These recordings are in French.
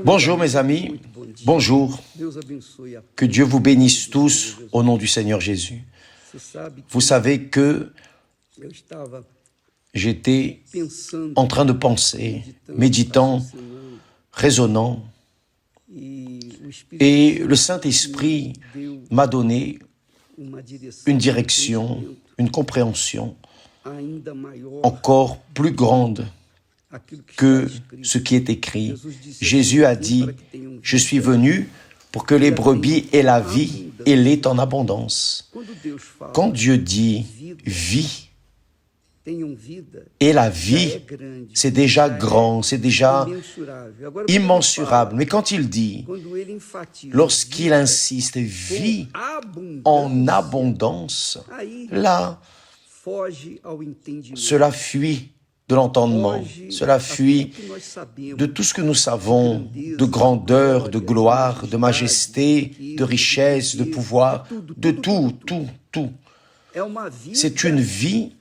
Bonjour mes amis, bonjour. Que Dieu vous bénisse tous au nom du Seigneur Jésus. Vous savez que j'étais en train de penser, méditant, raisonnant, et le Saint-Esprit m'a donné une direction, une compréhension encore plus grande que ce qui est écrit. Jésus a dit, « Je suis venu pour que les brebis aient la vie et l'aient en abondance. » Quand Dieu dit « vie » et la vie, c'est déjà grand, c'est déjà immensurable. Mais quand il dit, lorsqu'il insiste « vie en abondance », là, cela fuit de l'entendement, cela fuit de tout ce que nous savons, de grandeur, de gloire, de majesté, de richesse, de pouvoir, de tout. C'est une vie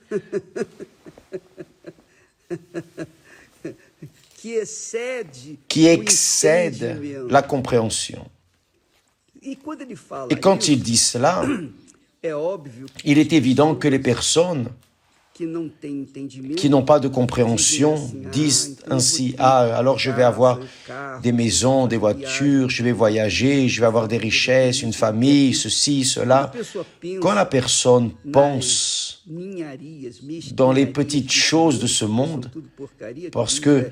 qui excède la compréhension. Et quand il dit cela, il est évident que les personnes qui n'ont pas de compréhension disent ainsi, « Ah, alors je vais avoir des maisons, des voitures, je vais voyager, je vais avoir des richesses, une famille, ceci, cela. » Quand la personne pense dans les petites choses de ce monde, parce que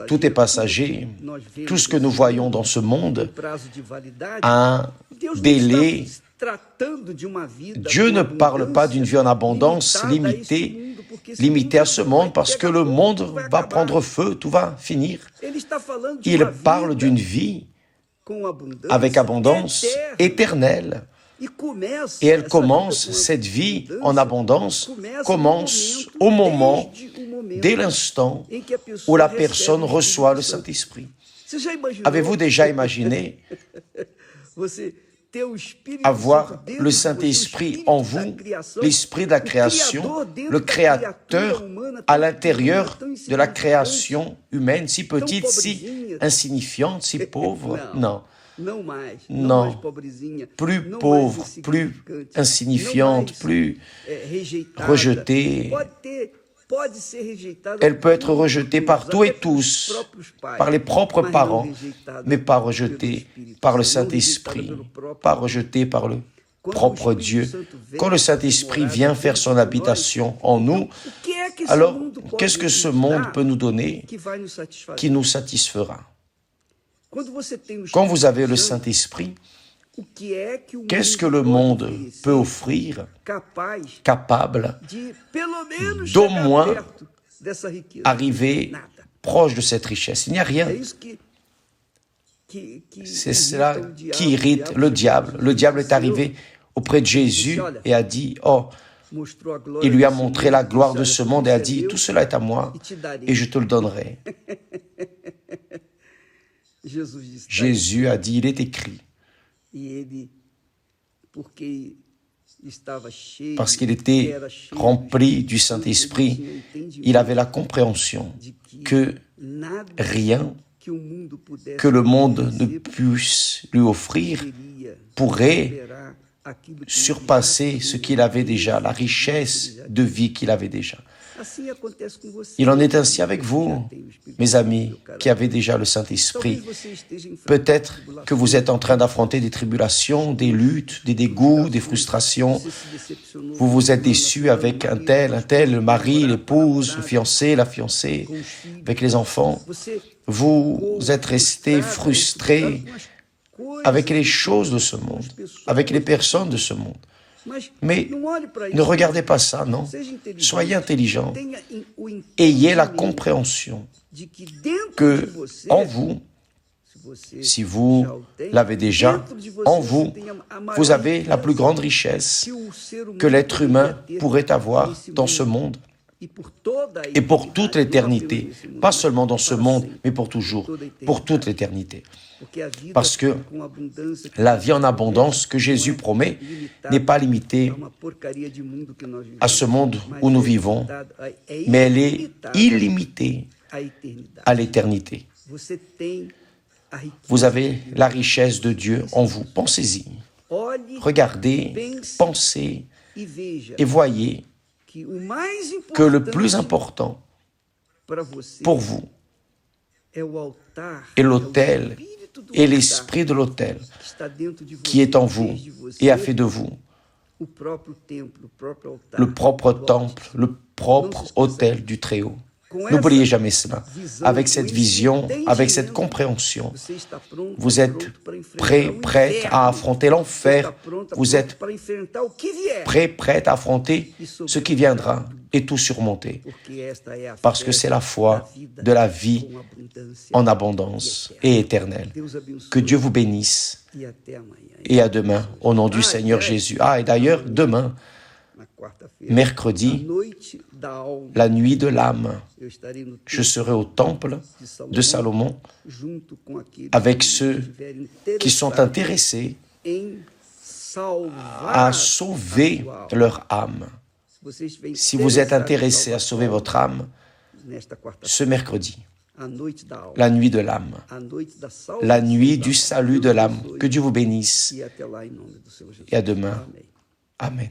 tout est passager, tout ce que nous voyons dans ce monde a un délai. Dieu ne parle pas d'une vie en abondance limitée à ce monde parce que le monde va prendre feu, tout va finir. Il parle d'une vie avec abondance éternelle. Et elle commence, cette vie en abondance commence au moment, dès l'instant où la personne reçoit le Saint-Esprit. Avez-vous déjà imaginé avoir le Saint-Esprit en vous, l'Esprit de la création, le Créateur à l'intérieur de la création humaine, si petite, si insignifiante, si pauvre? Non. Non, plus pauvre, plus insignifiante, plus rejetée. Elle peut être rejetée par tous et tous, par les propres parents, mais pas rejetée par le Saint-Esprit, pas rejetée par le propre Dieu. Quand le Saint-Esprit vient faire son habitation en nous, alors qu'est-ce que ce monde peut nous donner qui nous satisfera? Quand vous avez le Saint-Esprit, qu'est-ce que le monde peut offrir, capable d'au moins arriver proche de cette richesse? Il n'y a rien. C'est cela qui irrite le diable. Le diable est arrivé auprès de Jésus et a dit, « Oh, il lui a montré la gloire de ce monde et a dit, « Tout cela est à moi et je te le donnerai. » Jésus a dit, il est écrit, parce qu'il était rempli du Saint-Esprit, il avait la compréhension que rien que le monde ne puisse lui offrir pourrait surpasser ce qu'il avait déjà, la richesse de vie qu'il avait déjà. Il en est ainsi avec vous, mes amis, qui avez déjà le Saint-Esprit. Peut-être que vous êtes en train d'affronter des tribulations, des luttes, des dégoûts, des frustrations. Vous vous êtes déçus avec un tel, le mari, l'épouse, le fiancé, la fiancée, avec les enfants. Vous êtes restés frustrés avec les choses de ce monde, avec les personnes de ce monde. Mais ne regardez pas ça, non. Soyez intelligents. Ayez la compréhension que en vous, si vous l'avez déjà, en vous, vous avez la plus grande richesse que l'être humain pourrait avoir dans ce monde et pour toute l'éternité. Pas seulement dans ce monde, mais pour toujours, pour toute l'éternité. Parce que la vie en abondance que Jésus promet n'est pas limitée à ce monde où nous vivons, mais elle est illimitée à l'éternité. Vous avez la richesse de Dieu en vous. Pensez-y. Regardez, pensez et voyez que le plus important pour vous est l'autel et l'esprit de l'autel qui est en vous et a fait de vous le propre temple, le propre autel du Très-Haut. N'oubliez jamais cela. Avec cette vision, avec cette compréhension, vous êtes prêt, prête à affronter l'enfer. Vous êtes prêt, prête à affronter ce qui viendra et tout surmonter. Parce que c'est la foi de la vie en abondance et éternelle. Que Dieu vous bénisse et à demain au nom du Seigneur Jésus. Ah, et d'ailleurs, demain, mercredi, la nuit de l'âme, je serai au temple de Salomon avec ceux qui sont intéressés à sauver leur âme. Si vous êtes intéressé à sauver votre âme, ce mercredi, la nuit de l'âme, la nuit du salut de l'âme, que Dieu vous bénisse et à demain. Amen.